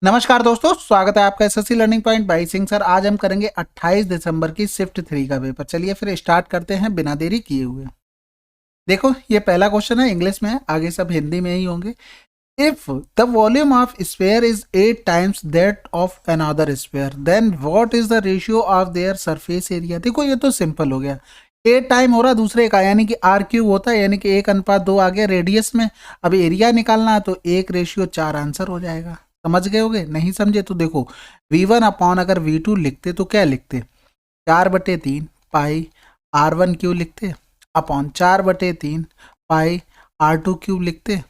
नमस्कार दोस्तों, स्वागत है आपका SSC learning point by Singh sir. आज हम करेंगे 28 दिसंबर की शिफ्ट 3 का पेपर। चलिए फिर स्टार्ट करते हैं बिना देरी किए हुए। देखो, ये पहला क्वेश्चन है, इंग्लिश में है, आगे सब हिंदी में ही होंगे। If the volume of sphere is 8 times that of another sphere, then what is the ratio of their surface area. देखो, ये तो सिंपल हो गया। 8 टाइम हो रहा दूसरे का, यानी कि आर क्यूब होता है, यानी कि 1:2 आ गया रेडियस में। अब एरिया निकालना है तो 1:4 आंसर हो जाएगा। समझ गए होगे, नहीं समझे तो देखो, V1 अपॉन अगर V2 लिखते तो क्या लिखते, 4/3 पाई R1 क्यूब लिखते अपॉन 4/3 पाई R2 क्यूब लिखते।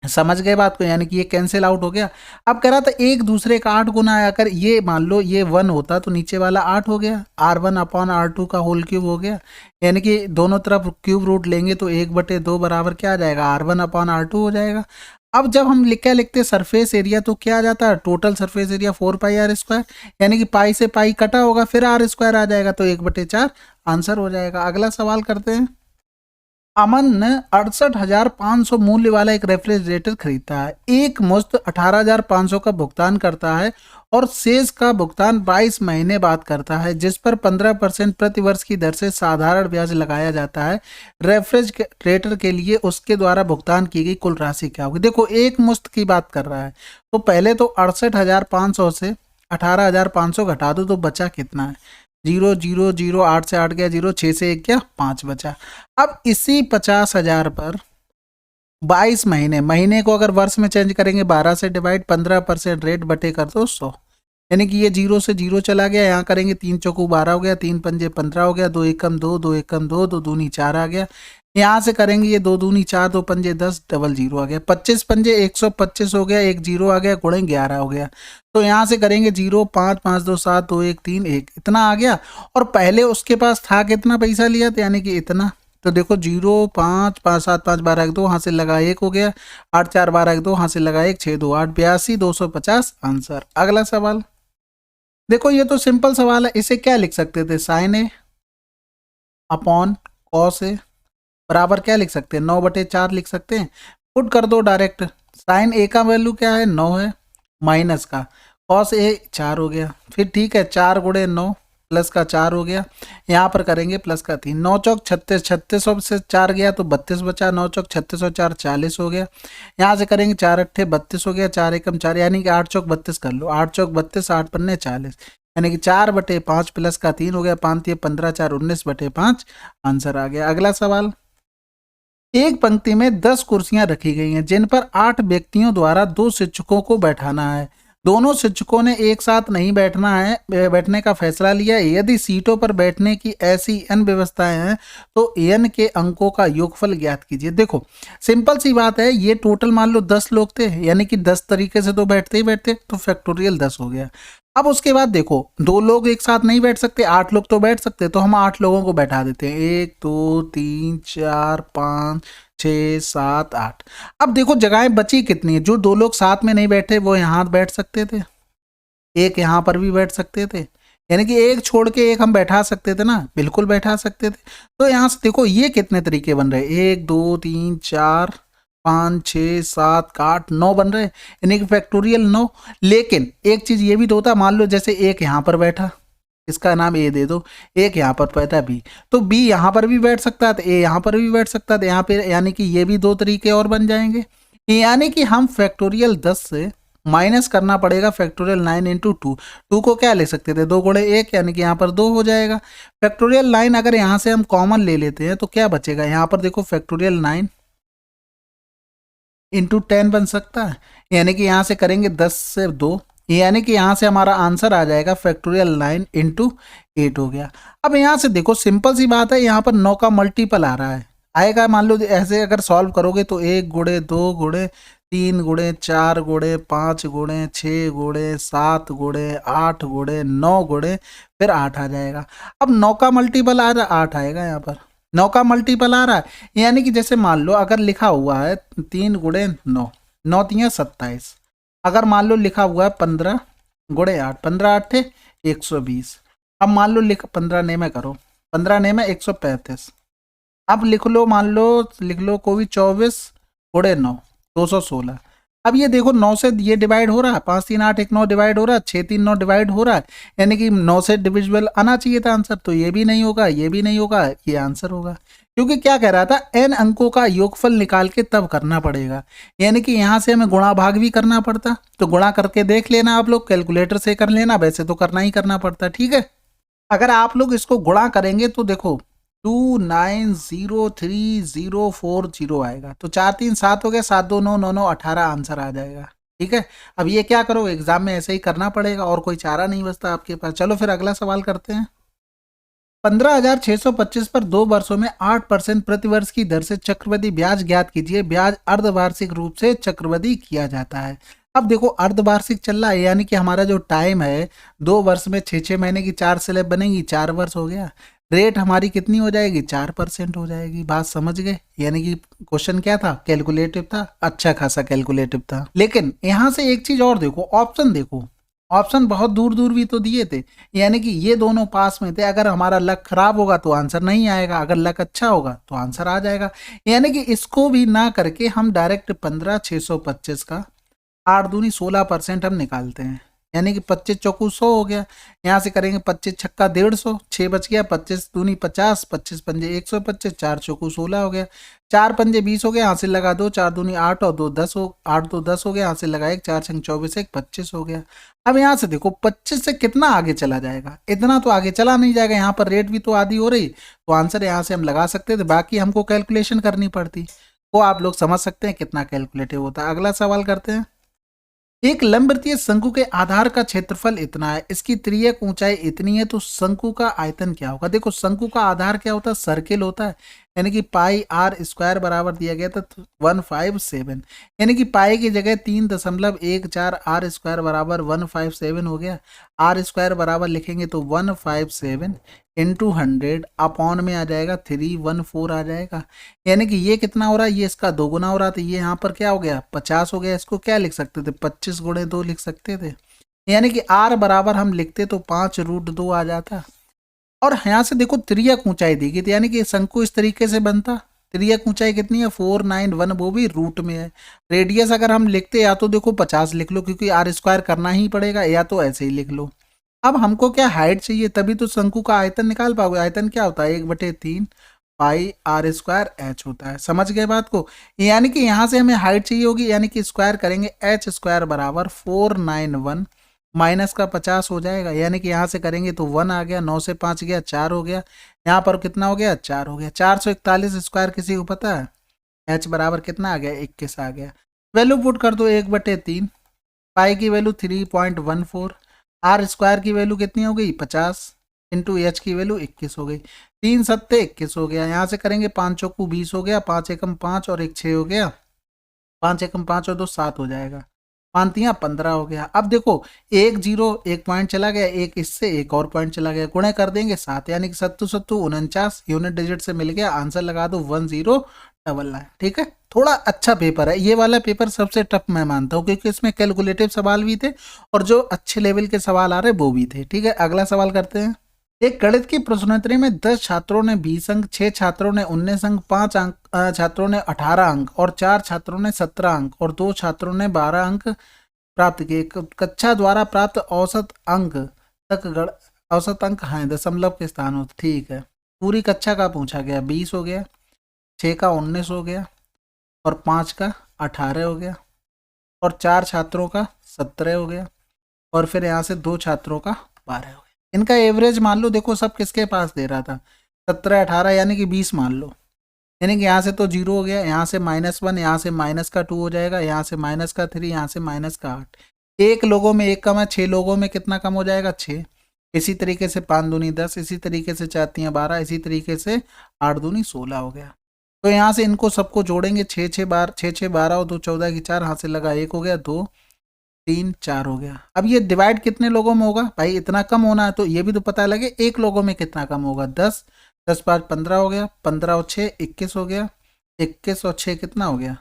समझ गए बात को, यानी कि ये कैंसिल आउट हो गया। अब कह रहा था एक दूसरे का 8 गुना है, अगर ये मान लो ये 1 होता तो नीचे वाला 8 हो गया, R1 अपॉन R2 का होल क्यूब हो गया। यानी कि दोनों तरफ क्यूब रूट लेंगे तो 1/2 बराबर क्या आ जाएगा, R1 अपॉन R2 हो जाएगा। अब जब हम क्या लिखते हैं सरफेस एरिया, तो क्या आ जाता है, टोटल सरफेस एरिया 4πr², यानी कि पाई से पाई कटा होगा, फिर R² आ जाएगा, तो 1/4 आंसर हो जाएगा। अगला सवाल करते हैं। अमन ने 68,500 मूल्य वाला एक रेफ्रिजरेटर खरीदता है, एक मुश्त 18,500 का भुगतान करता है और शेष का भुगतान 22 महीने बाद करता है, जिस पर 15% प्रति वर्ष की दर से साधारण ब्याज लगाया जाता है। रेफ्रिजरेटर के लिए उसके द्वारा भुगतान की गई कुल राशि क्या होगी। देखो, एक मुश्त की बात कर रहा है, तो पहले तो 68,500 से 18,500 घटा दो तो बचा कितना है, 0 0 0, 8 से 8 गया 0, 6 से 1 गया 5 बचा। अब इसी 50,000 पर 22 महीने, महीने को अगर वर्ष में चेंज करेंगे 12 से डिवाइड, 15% रेट बटे कर दो 100, यानी कि ये 0 से 0 चला गया। यहाँ करेंगे 3 चौको 12 हो गया, 3 पंजे 15 हो गया, 2 एकम 2, 2 एकम 2, 2 दूनी 4 आ गया। यहाँ से करेंगे ये 2 दूनी 4, 2 पंजे 10, डबल 0 आ गया, 25 पंजे 125 हो गया, एक 0 आ गया, गुणे 11 हो गया। तो यहाँ से करेंगे 0 5 5 2 7 2 1 3 1, इतना आ गया। और पहले उसके पास था कितना पैसा लिया था, यानी कि इतना। तो देखो 0 5 5 7 5 12 1 2, यहाँ से लगा 1 हो गया, 8 4 12 1 2, यहाँ से लगा 1 6 2 8 82 250 आंसर। अगला सवाल देखो, ये तो सिंपल सवाल है, इसे क्या लिख सकते थे, sign A upon cos A बराबर क्या लिख सकते हैं, 9/4 लिख सकते हैं। पुट कर दो डायरेक्ट, साइन ए का वैल्यू क्या है, 9 है, माइनस का कॉस ए 4 हो गया, फिर ठीक है 4 गुणे 9 प्लस का 4 हो गया, यहाँ पर करेंगे प्लस का 3, 9 चौक 36, 3600 से 4 गया तो 32 बचा, 9 चौक 36 और 4 40 हो गया। यहाँ से करेंगे 4 अट्ठे 32 हो गया, 4 एकम 4, यानी कि 8 चौक 32 कर लो, 8 चौक 32, 8 पन्ने 40, यानी कि 4/5 प्लस का 3 हो गया, 5 15 4 19/5 आंसर आ गया। अगला सवाल, एक पंक्ति में 10 कुर्सियां रखी गई हैं, जिन पर 8 व्यक्तियों द्वारा 2 शिक्षकों को बैठाना है। दोनों शिक्षकों ने एक साथ नहीं बैठने का फैसला लिया। यदि सीटों पर बैठने की ऐसी n व्यवस्थाएं हैं तो n के अंकों का योगफल ज्ञात कीजिए। देखो, सिंपल सी बात है, ये टोटल मान लो 10 लोग थे, यानी कि 10 तरीके से तो बैठते ही बैठते, तो फैक्टोरियल 10 हो गया। अब उसके बाद देखो, 2 लोग एक साथ नहीं बैठ सकते, 8 लोग तो बैठ सकते, तो हम 8 लोगों को बैठा देते हैं, 1 2 3 4 5 6 7 8। अब देखो जगहें बची कितनी है, जो 2 लोग साथ में नहीं बैठे वो यहाँ बैठ सकते थे, एक यहाँ पर भी बैठ सकते थे, यानी कि एक छोड़ के एक हम बैठा सकते थे ना, बिल्कुल बैठा सकते थे। तो यहाँ से देखो ये कितने तरीके बन रहे, 1 2 3 4 5 6 7 8 9 बन रहे, यानी कि फैक्टोरियल 9। लेकिन एक चीज ये भी तो होता, मान लो जैसे एक यहाँ पर बैठा, इसका नाम ए दे दो, एक यहाँ पर बैठा बी, तो बी यहाँ पर भी बैठ सकता है, तो ए यहाँ पर भी बैठ सकता है यहाँ पे, यानी कि ये भी 2 तरीके और बन जाएंगे। यानी कि हम फैक्टोरियल 10 से माइनस करना पड़ेगा फैक्टोरियल 9 इंटू 2। 2 को क्या ले सकते थे, 2 गुणे 1, यानी कि यहाँ पर 2 हो जाएगा। फैक्टोरियल 9 अगर यहाँ से हम कॉमन ले लेते हैं तो क्या बचेगा, यहाँ पर देखो फैक्टोरियल 9 इंटू 10 बन सकता है, यानी कि यहाँ से करेंगे 10 से 2, यानी कि यहाँ से हमारा आंसर आ जाएगा फैक्टोरियल 9 इंटू 8 हो गया। अब यहाँ से देखो सिंपल सी बात है, यहाँ पर 9 का मल्टीपल आ रहा है, आएगा मान लो ऐसे अगर सॉल्व करोगे तो 1 गुणे 2 गुणे 3 गुणे 4 गुणे 5 गुणे 6 गुणे 7 गुणे 8 गुणे 9 गुणे फिर 8 आ जाएगा। अब 9 का मल्टीपल आ रहा 8 आएगा, यहाँ पर 9 का मल्टीपल आ रहा है, यानी कि जैसे मान लो अगर लिखा हुआ है 3 गुणे 9, 9 3 27, अगर मान लो लिखा हुआ है 15 गुणे 8, 15 8 120। अब मान लो लिख 15 ने में करो, 15 ने में 135, अब लिख लो मान लो लिख लो कोई 24 गुणे 9 216, अब ये देखो 9 से ये डिवाइड हो रहा है, 5 3 8 1 9 डिवाइड हो रहा है, 6 3 9 डिवाइड हो रहा है, यानी कि 9 से डिविजिबल आना चाहिए था आंसर, तो ये भी नहीं होगा, ये भी नहीं होगा, ये आंसर होगा। क्योंकि क्या कह रहा था, n अंकों का योगफल निकाल के तब करना पड़ेगा, यानी कि यहाँ से हमें गुणा भाग भी करना पड़ता, तो गुणा करके देख लेना आप लोग, कैलकुलेटर से कर लेना, वैसे तो करना ही करना पड़ता, ठीक है। अगर आप लोग इसको गुणा करेंगे तो देखो 290340 आएगा, तो 4 3 7 हो गया, 7 2 9 9 9 18 आंसर आ जाएगा, ठीक है। अब ये क्या करो, एग्जाम में ऐसे ही करना पड़ेगा, और कोई चारा नहीं बचता आपके पास। चलो फिर अगला सवाल करते हैं। 15,625 पर 2 वर्षों में 8% प्रतिवर्ष की दर से चक्रवृद्धि ब्याज ज्ञात कीजिए। ब्याज अर्धवार्षिक रूप से चक्रवृद्धि किया जाता है। अब देखो अर्धवार्षिक चल रहा है, यानी कि हमारा जो टाइम है 2 वर्ष में 6 महीने की 4 स्लैब बनेगी, 4 वर्ष हो गया। रेट हमारी कितनी हो जाएगी, 4% हो जाएगी। बात समझ गए, यानी कि क्वेश्चन क्या था, कैलकुलेटिव था, अच्छा खासा कैलकुलेटिव था। लेकिन यहां से एक चीज और देखो, ऑप्शन देखो, ऑप्शन बहुत दूर दूर भी तो दिए थे, यानी कि ये दोनों पास में थे। अगर हमारा लक खराब होगा तो आंसर नहीं आएगा, अगर लक अच्छा होगा तो आंसर आ जाएगा। यानी कि इसको भी ना करके हम डायरेक्ट 15,625 का 8 दूनी 16% हम निकालते हैं, यानी कि 25 चौकू 100 हो गया। यहाँ से करेंगे 25 छक्का 150, 6 बच गया, 25 दूनी 50, 25 पंजे 125, 4 चौकू 16 हो गया, 4 पंजे 20 हो गया, यहाँ से लगा 2, 4 दूनी 8 और 2 10 हो, 8 2 10 हो गया, यहाँ से लगा 1, 4 छंग 24 1 25 हो गया। अब यहाँ से देखो 25 से कितना आगे चला जाएगा, इतना तो आगे चला नहीं जाएगा, यहाँ पर रेट भी तो आधी हो रही, तो आंसर यहाँ से हम लगा सकते थे, बाकी हमको कैलकुलेशन करनी पड़ती। वो आप लोग समझ सकते हैं कितना कैलकुलेटिव होता है। अगला सवाल करते हैं। एक लंबवृत्तीय शंकु के आधार का क्षेत्रफल इतना है, इसकी त्रियक ऊंचाई इतनी है, तो शंकु का आयतन क्या होगा। देखो शंकु का आधार क्या होता है, सर्किल होता है, यानी कि पाई आर स्क्वायर बराबर दिया गया था 157, यानी कि पाई की जगह 3.14 आर स्क्वायर बराबर 157 हो गया। आर स्क्वायर बराबर लिखेंगे तो 157 इंटू 100 अपॉन में आ जाएगा 314 आ जाएगा, यानी कि ये कितना हो रहा है, ये इसका दोगुना हो रहा था, ये यहाँ पर क्या हो गया 50 हो गया। इसको क्या लिख सकते थे, 25 गुणे 2 लिख सकते थे, यानी कि आर बराबर हम लिखते तो 5√2 आ जाता। और यहाँ से देखो त्रियक ऊंचाई दी गई थी, यानी कि शंकु इस तरीके से बनता। त्रियक ऊंचाई कितनी है 491, वो भी रूट में है। रेडियस अगर हम लिखते या तो देखो 50 लिख लो, क्योंकि आर स्क्वायर करना ही पड़ेगा, या तो ऐसे ही लिख लो। अब हमको क्या हाइट चाहिए, तभी तो शंकु का आयतन निकाल पाओगे। आयतन क्या होता है, 1/3 पाई आर स्क्वायर एच होता है। समझ गए बात को, यानी कि यहाँ से हमें हाइट चाहिए होगी, यानी कि स्क्वायर करेंगे एच स्क्वायर बराबर 491 माइनस का 50 हो जाएगा, यानी कि यहाँ से करेंगे तो 1 आ गया, 9 से 5 गया 4 हो गया, यहाँ पर कितना हो गया 4 हो गया। 441 स्क्वायर किसी को पता है, एच बराबर कितना आ गया 21 आ गया। वैल्यू पुट कर दो 1/3, पाई की वैल्यू 3.14, आर स्क्वायर की वैल्यू कितनी हो गई 50 इंटू एच की वैल्यू 21 हो गई, 3 सत्ते 21 हो गया। यहाँ से करेंगे 5 चौकू 20 हो गया, 5 एकम 5 और 1 6 हो गया, 5 एकम 5 और 2 7 हो जाएगा, 5 15 हो गया। अब देखो 1 0 1 पॉइंट चला गया, एक इससे एक और पॉइंट चला गया, गुणे कर देंगे 7, यानी कि 7 7 49 यूनिट डिजिट से मिल गया, आंसर लगा दो 1099। ठीक है, थोड़ा अच्छा पेपर है ये वाला, पेपर सबसे टफ मैं मानता हूँ, क्योंकि इसमें कैलकुलेटिव सवाल भी थे और जो अच्छे लेवल के सवाल आ रहे वो भी थे। ठीक है, अगला सवाल करते हैं। एक गणित की प्रश्नोत्तरी में 10 छात्रों ने 20 अंक, 6 छात्रों ने 19 अंक, 5 अंक छात्रों ने 18 अंक और 4 छात्रों ने 17 अंक और 2 छात्रों ने 12 अंक प्राप्त किए। कक्षा द्वारा प्राप्त औसत अंक तक औसत अंक हैं दशमलव के स्थान हो। ठीक है, पूरी कक्षा का पूछा गया, 20 हो गया, 6 का 19 हो गया और 5 का 18 हो गया और 4 छात्रों का 17 हो गया और फिर यहाँ से 2 छात्रों का 12 हो गया। इनका एवरेज मान लो, देखो सब किसके पास दे रहा था 17 18 यानी कि 20 मान लो, यानी कि यहाँ से तो 0 हो गया, यहाँ से -1, यहाँ से माइनस का 2 हो जाएगा, यहाँ से माइनस का 3, यहाँ से माइनस का 8। एक लोगों में एक कम है, 6 लोगों में कितना कम हो जाएगा 6। इसी तरीके से 5 दूनी 10, इसी तरीके से 4 3 12, इसी तरीके से 8 दूनी 16 हो गया। तो यहाँ से इनको सबको जोड़ेंगे, 6 6 12 और 2 14 की 4, हाथ से लगा 1 हो गया, 2 3 4 हो गया। अब ये डिवाइड कितने लोगों में होगा भाई, इतना कम होना है तो ये भी तो पता लगे एक लोगों में कितना कम होगा। 10 10 5 15 हो गया, 15 और 6 21 हो गया, 21 और 6 कितना हो गया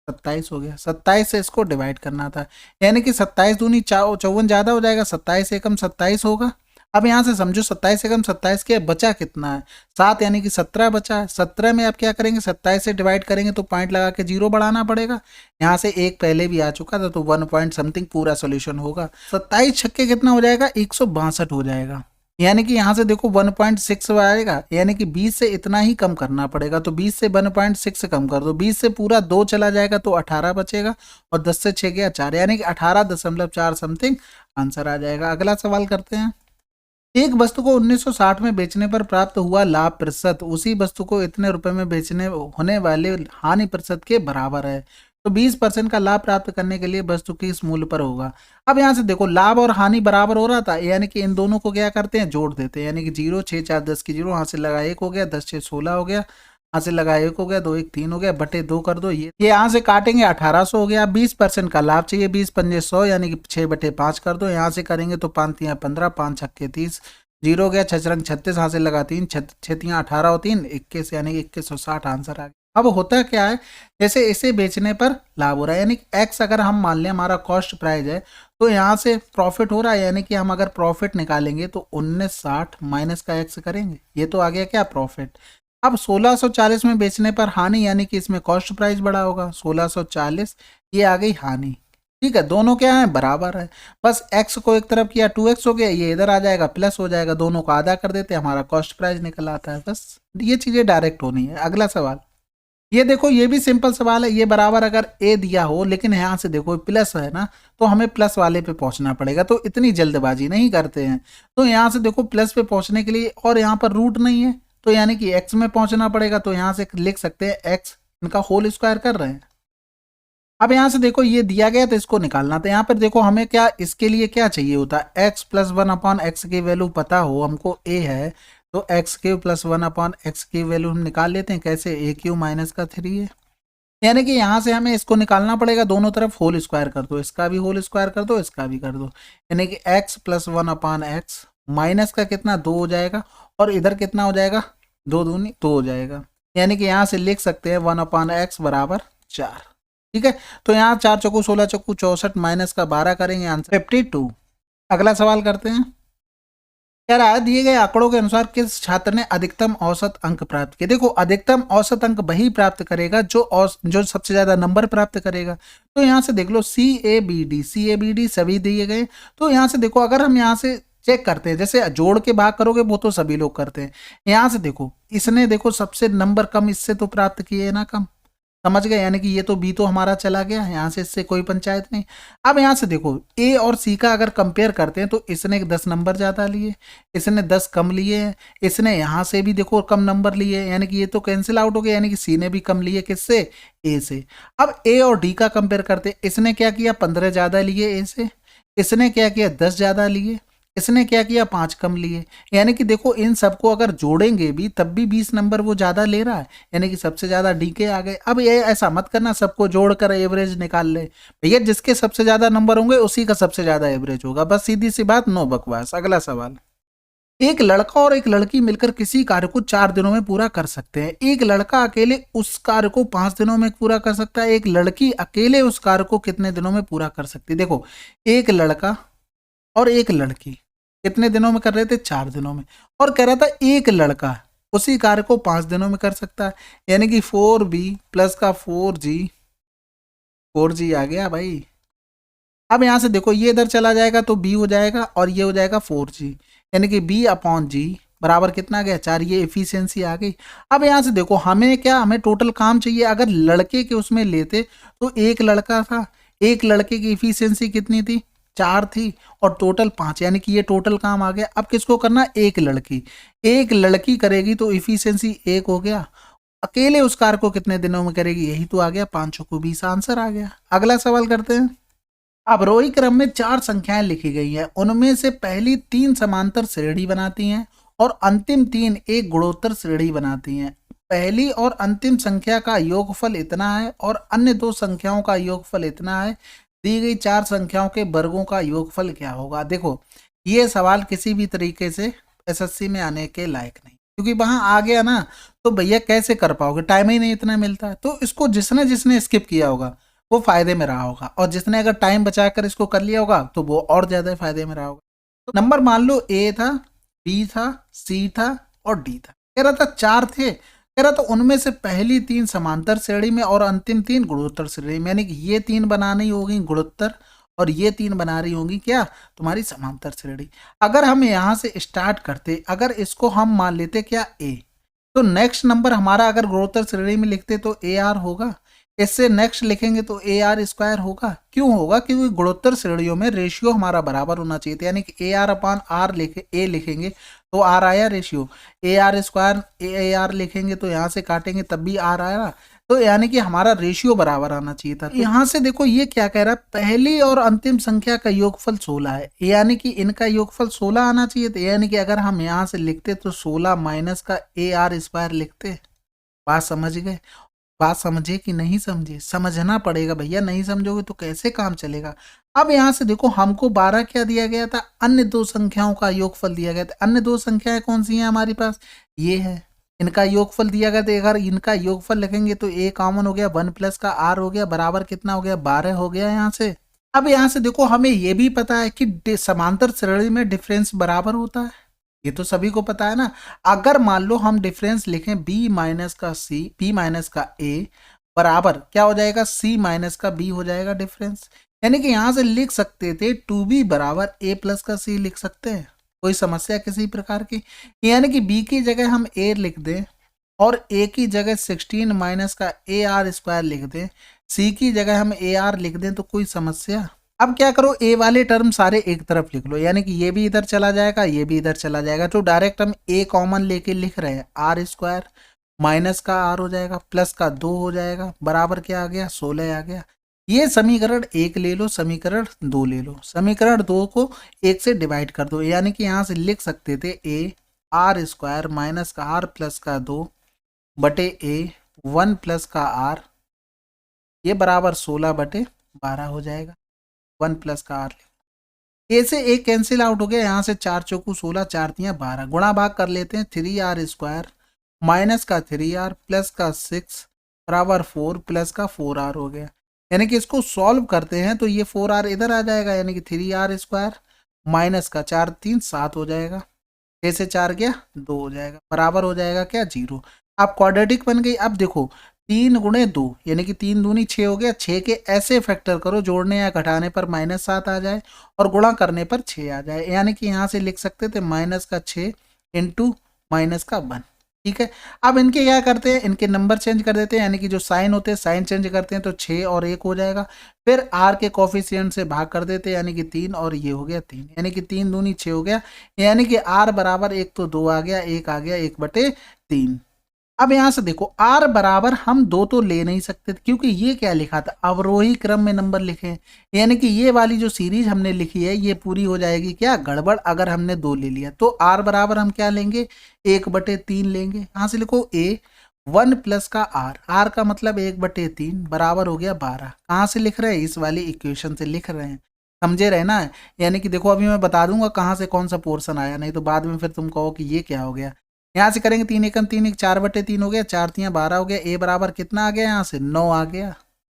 27 हो गया। 27 से इसको डिवाइड करना था, यानी कि 27 दूनी 54 ज़्यादा हो जाएगा, 27 एकम 27 होगा अब यहाँ से समझो 27 से कम 27 के बचा कितना है 7, यानी कि 17 बचा है। 17 में आप क्या करेंगे 27 से डिवाइड करेंगे तो पॉइंट लगा के 0 बढ़ाना पड़ेगा। यहाँ से एक पहले भी आ चुका था तो 1 पॉइंट समथिंग पूरा सोल्यूशन होगा। 27 छक्के कितना हो जाएगा 162 हो जाएगा, यानी कि यहाँ से देखो 1.6 आएगा, यानी कि 20 से इतना ही कम करना पड़ेगा। तो 20 से 1.6 कम कर दो, 20 से पूरा 2 चला जाएगा तो 18 बचेगा और 10 से 6 गया 4, यानी कि 18.4 समथिंग आंसर आ जाएगा। अगला सवाल करते हैं। एक वस्तु को 1960 में बेचने पर प्राप्त हुआ लाभ प्रतिशत उसी वस्तु को इतने रुपए में बेचने होने वाले हानि प्रतिशत के बराबर है। तो 20% का लाभ प्राप्त करने के लिए वस्तु किस मूल्य पर होगा। अब यहाँ से देखो लाभ और हानि बराबर हो रहा था, यानी कि इन दोनों को क्या करते हैं जोड़ देते हैं, यानी कि 0 6 4 10 की 0, यहाँ से लगा 1 हो गया, 10 6 16 हो गया, यहाँ से लगा 1 हो गया, 2 1 3 हो गया, बटे 2 कर दो, ये यहाँ से काटेंगे 1800 हो गया। 20% का लाभ चाहिए, 20 पंजे 100, यानी कि 6 बटे 5 कर दो, यहाँ से करेंगे तो 5 तियाँ 15, 5 छक्के 30, 0 गया, 6 रंग 36, यहाँ से लगा 3, 6 तियाँ 18 और 3 21, यानी कि 2160 आंसर आ गया। अब होता क्या है, जैसे इसे बेचने पर लाभ हो रहा है, यानी एक्स अगर हम मान लें हमारा कॉस्ट प्राइस है तो यहाँ से प्रॉफिट हो रहा है, यानी कि हम अगर प्रॉफिट निकालेंगे तो 1960 माइनस का एक्स करेंगे, ये तो आ गया क्या प्रॉफिट। अब 1640 में बेचने पर हानि, यानी कि इसमें कॉस्ट प्राइस बड़ा होगा 1640, ये आ गई हानि। ठीक है, दोनों क्या है बराबर है, बस x को एक तरफ किया 2x हो गया, ये इधर आ जाएगा प्लस हो जाएगा, दोनों को आधा कर देते हैं, हमारा कॉस्ट प्राइस निकल आता है। बस ये चीजें डायरेक्ट होनी है। अगला सवाल, ये देखो ये भी सिंपल सवाल है, ये बराबर अगर a दिया हो लेकिन यहाँ से देखो प्लस है ना, तो हमें प्लस वाले पे पहुंचना पड़ेगा, तो इतनी जल्दबाजी नहीं करते हैं। तो यहाँ से देखो प्लस पे पहुंचने के लिए, और यहाँ पर रूट नहीं है तो यानी कि x में पहुंचना पड़ेगा, तो यहाँ से लिख सकते हैं x, इनका होल स्क्वायर कर रहे हैं। अब यहाँ से देखो ये दिया गया तो इसको निकालना, तो यहाँ पर देखो हमें क्या इसके लिए क्या चाहिए होता है, x प्लस 1/x की वैल्यू पता हो, हमको a है तो x³ प्लस 1/x की वैल्यू हम निकाल लेते हैं, कैसे a³ माइनस का 3 है, यानी कि यहाँ से हमें इसको निकालना पड़ेगा, दोनों तरफ होल स्क्वायर कर दो, इसका भी होल स्क्वायर कर दो, इसका भी कर दो, यानी कि x प्लस 1/x माइनस का कितना 2 हो जाएगा, और इधर कितना हो जाएगा 2 दूनी 2 हो जाएगा, यानी कि यहाँ से लिख सकते हैं 1/x बराबर 4। ठीक है, तो यहाँ 4 चौकू 16 चौकू 64 माइनस का 12 करेंगे, आंसर 52। अगला सवाल करते हैं। कह रहा है दिए गए आंकड़ों के अनुसार किस छात्र ने अधिकतम औसत अंक प्राप्त किए। देखो अधिकतम औसत अंक वही प्राप्त करेगा जो सबसे ज्यादा नंबर प्राप्त करेगा। तो यहाँ से देख लो CABD सभी दिए गए, तो यहाँ से देखो अगर हम यहाँ से चेक करते हैं, जैसे जोड़ के भाग करोगे वो तो सभी लोग करते हैं, यहाँ से देखो इसने देखो सबसे नंबर कम इससे तो प्राप्त किए ना कम, समझ गए, यानी कि ये तो बी तो हमारा चला गया, यहाँ से इससे कोई पंचायत नहीं। अब यहाँ से देखो ए और सी का अगर कंपेयर करते हैं तो इसने 10 नंबर ज़्यादा लिए, इसने 10 कम लिए हैं, इसने यहाँ से भी देखो कम नंबर लिए, यानी कि ये तो कैंसिल आउट हो गया, यानी कि सी ने भी कम लिए, किससे ए से। अब ए और डी का कंपेयर करते हैं, इसने क्या किया 15 ज़्यादा लिए ए से, इसने क्या किया 10 ज़्यादा लिए, इसने क्या किया 5 कम लिए, यानी कि देखो इन सबको अगर जोड़ेंगे भी तब भी 20 नंबर वो ज्यादा ले रहा है, यानी कि सबसे ज्यादा डी के आ गए। अब ये ऐसा मत करना सबको जोड़कर एवरेज निकाल ले, भैया जिसके सबसे ज्यादा नंबर होंगे उसी का सबसे ज्यादा एवरेज होगा, बस सीधी सी बात, नो बकवास। अगला सवाल, एक लड़का और एक लड़की मिलकर किसी कार्य को 4 दिनों में पूरा कर सकते हैं। एक लड़का अकेले उस कार्य को 5 दिनों में पूरा कर सकता है, एक लड़की अकेले उस कार्य को कितने दिनों में पूरा कर सकती है। देखो एक लड़का और एक लड़की कितने दिनों में कर रहे थे 4 दिनों में, और कह रहा था एक लड़का उसी कार्य को 5 दिनों में कर सकता है, यानी कि 4b प्लस का 4g आ गया भाई। अब यहां से देखो ये इधर चला जाएगा तो b हो जाएगा और ये हो जाएगा 4g, यानी कि b/g बराबर कितना गया 4, ये एफिशिएंसी आ गई। अब यहां से देखो हमें क्या, हमें टोटल काम चाहिए, अगर लड़के के उसमें लेते तो एक लड़का था, एक लड़के की एफिशिएंसी कितनी थी 4 थी और टोटल 5, यानी कि ये टोटल काम आ गया। अब किसको करना, एक लड़की करेगी तो इफिशियंसी 1 हो गया, अकेले उस कार्य को कितने दिनों में करेगी, यही तो आ गया 5 को 20 आंसर आ गया। अगला सवाल करते हैं। अवरोही क्रम में 4 संख्याएं लिखी गई हैं, उनमें से पहली 3 समांतर श्रेणी बनाती हैं और अंतिम 3 एक गुणोत्तर श्रेणी बनाती हैं। पहली और अंतिम संख्या का योगफल इतना है और अन्य 2 संख्याओं का योगफल इतना है, दी गई 4 संख्याओं के वर्गों का योगफल क्या होगा। देखो ये सवाल किसी भी तरीके से एसएससी में आने के लायक नहीं, क्योंकि वहां आ गया ना तो भैया कैसे कर पाओगे, टाइम ही नहीं इतना मिलता है। तो इसको जिसने जिसने स्किप किया होगा वो फायदे में रहा होगा, और जिसने अगर टाइम बचाकर इसको कर लिया होगा तो वो और ज्यादा फायदे में रहा होगा। तो नंबर मान लो ए था, बी था, सी था और डी था। कह रहा था चार थे, कह रहा था उनमें से पहली तीन समांतर श्रेणी में और अंतिम तीन गुणोत्तर श्रेणी में, यानी कि ये तीन बनानी होगी गुणोत्तर और ये तीन बना रही होंगी क्या, तुम्हारी समांतर श्रेणी। अगर हम यहाँ से स्टार्ट करते, अगर इसको हम मान लेते क्या ए, तो नेक्स्ट नंबर हमारा अगर गुणोत्तर श्रेणी में लिखते तो ए आर होगा, इससे नेक्स्ट लिखेंगे तो ए आर स्क्वायर होगा। क्यों होगा, क्योंकि गुणोत्तर श्रेणियों में रेशियो हमारा बराबर होना चाहिए था, यानी कि ए आर अपान आर लिखे ए लिखेंगे तो आर आया ratio, A R square A R लिखेंगे तो यहाँ से काटेंगे तब भी आर आया, तो यानी कि हमारा रेशियो बराबर आना चाहिए था। तो यहाँ से देखो ये क्या कह रहा है, पहली और अंतिम संख्या का योगफल 16 है, यानी कि इनका योगफल 16 आना चाहिए था। यानी कि अगर हम यहाँ से लिखते तो 16 माइनस का ए आर स्क्वायर लिखते। बात समझ गए, बात समझे कि नहीं समझे, समझना पड़ेगा भैया, नहीं समझोगे तो कैसे काम चलेगा। अब यहाँ से देखो हमको 12 क्या दिया गया था, अन्य दो संख्याओं का योगफल दिया गया था। अन्य दो संख्याएं कौन सी हैं हमारे पास, ये है, इनका योगफल दिया गया था। अगर इनका योगफल लिखेंगे तो ए कॉमन हो गया, 1 प्लस का आर हो गया, बराबर कितना हो गया 12 हो गया यहाँ से। अब यहाँ से देखो हमें ये भी पता है कि समांतर श्रेणी में डिफरेंस बराबर होता है, ये तो सभी को पता है ना। अगर मान लो हम डिफरेंस लिखें b माइनस का c, b माइनस का a बराबर क्या हो जाएगा, c माइनस का b हो जाएगा डिफरेंस। यानी कि यहां से लिख सकते थे 2b बराबर a प्लस का c लिख सकते हैं, कोई समस्या किसी प्रकार की। यानी कि b की जगह हम a लिख दें और a की जगह 16 माइनस का ए आर स्क्वायर लिख दें, c की जगह हम ए आर लिख दें, तो कोई समस्या। अब क्या करो, ए वाले टर्म सारे एक तरफ लिख लो, यानी कि ये भी इधर चला जाएगा, ये भी इधर चला जाएगा, तो डायरेक्ट हम ए कॉमन लेके लिख रहे हैं, आर स्क्वायर माइनस का आर हो जाएगा प्लस का 2 हो जाएगा, बराबर क्या आ गया 16 आ गया। ये समीकरण 1 ले लो, समीकरण 2 ले लो, समीकरण 2 को 1 से डिवाइड कर दो, यानी कि यहाँ से लिख सकते थे ए आर स्क्वायर माइनस का आर प्लस का 2 बटे ए 1 प्लस का आर, ये बराबर 16 बटे 12 हो जाएगा, 1 प्लस का आर। ए से एक कैंसिल आउट हो गया, यहाँ से 4 चौकू 16, 4 तियां 12, गुणा भाग कर लेते हैं, 3 आर स्क्वायर माइनस का 3 आर प्लस का 6 बराबर 4 प्लस का 4 आर हो गया। यानी कि इसको सॉल्व करते हैं तो ये 4 आर इधर आ जाएगा, यानी कि 3 आर स्क्वायर माइनस का 4 3 7 हो जाएगा, 6 से 4 गया 2 हो जाएगा, बराबर हो जाएगा क्या 0। अब क्वाड्रेटिक बन गई। अब देखो 3 गुणे 2 यानी कि 3 दूनी 6 हो गया, 6 के ऐसे फैक्टर करो जोड़ने या घटाने पर -7 आ जाए और गुणा करने पर 6 आ जाए, यानी कि यहाँ से लिख सकते थे माइनस का 6 इंटू माइनस का 1। ठीक है, अब इनके क्या करते हैं, इनके नंबर चेंज कर देते हैं, यानी कि जो साइन होते हैं साइन चेंज करते हैं, तो 6 और 1 हो जाएगा। फिर आर के कोफिशिएंट से भाग कर देते हैं, यानी कि 3 और ये हो गया 3, यानी कि 3 दूनी 6 हो गया, यानी कि आर बराबर 1 तो 2 आ गया, 1 आ गया 1/3। अब यहां से देखो आर बराबर हम 2 तो ले नहीं सकते क्योंकि ये क्या लिखा था, अवरोही क्रम में नंबर लिखे हैं, यानी कि ये वाली जो सीरीज हमने लिखी है ये पूरी हो जाएगी क्या गड़बड़, अगर हमने 2 ले लिया। तो आर बराबर हम क्या लेंगे 1/3 लेंगे। यहां से लिखो ए 1 प्लस का आर, आर का मतलब 1/3 बराबर हो गया 12। कहाँ से लिख रहे हैं, इस वाली इक्वेशन से लिख रहे हैं, समझे रहना है। यानी कि देखो अभी मैं बता दूंगा कहाँ से कौन सा पोर्शन आया, नहीं तो बाद में फिर तुम कहो कि ये क्या हो गया। यहाँ से करेंगे 3 एकम 3 1 4/3 हो गया, 4 तियां 12 हो गया, ए बराबर कितना आ गया यहाँ से 9 आ गया।